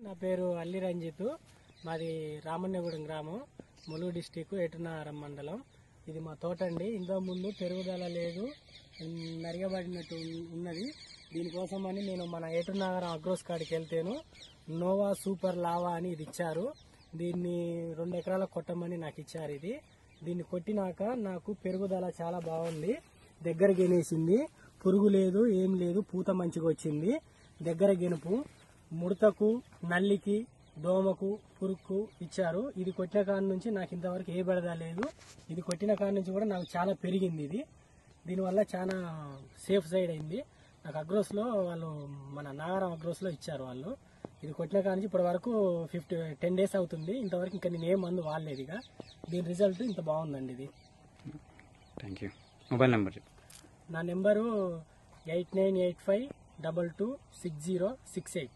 నా పేరు అల్లి రంజిత్. మాది రామన్నగూడెం గ్రామం, ములుగు డిస్టిక్, ఏటునారం మండలం. ఇది మా తోట అండి. ఇంతకు ముందు పెరుగుదల లేదు, నరియబడినట్టు ఉన్నది. దీనికోసమని నేను మన ఏటునాగరం అగ్రోస్ కాడికి వెళ్తేను నోవా సూపర్ లావా అని ఇది ఇచ్చారు. దీన్ని 2 ఎకరాలకు కొట్టమని నాకు ఇచ్చారు. దీన్ని కొట్టినాక నాకు పెరుగుదల చాలా బాగుంది. దగ్గర గెనేసింది, పురుగు లేదు, ఏం లేదు, పూత మంచిగా వచ్చింది. దగ్గర గెనుపు, ముడతకు, నల్లికి, దోమకు, పురుగుకు ఇచ్చారు. ఇది కొట్టిన కాడ నుంచి నాకు ఇంతవరకు ఏ బెడద లేదు. ఇది కొట్టిన కాడ నుంచి కూడా నాకు చాలా పెరిగింది. దీనివల్ల చాలా సేఫ్ సైడ్ అయింది. నాకు అగ్రోస్లో వాళ్ళు, మన నాగారం అగ్రోస్లో ఇచ్చారు వాళ్ళు. ఇది కొట్టిన కాడ నుంచి ఇప్పటి వరకు 10 డేస్ అవుతుంది. ఇంతవరకు ఇంకా నేను ఏ మందు వాడలేదు. దీని రిజల్ట్ ఇంత బాగుందండి. ఇది థ్యాంక్ యూ. మొబైల్ నెంబర్ నా నెంబరు 8985226068.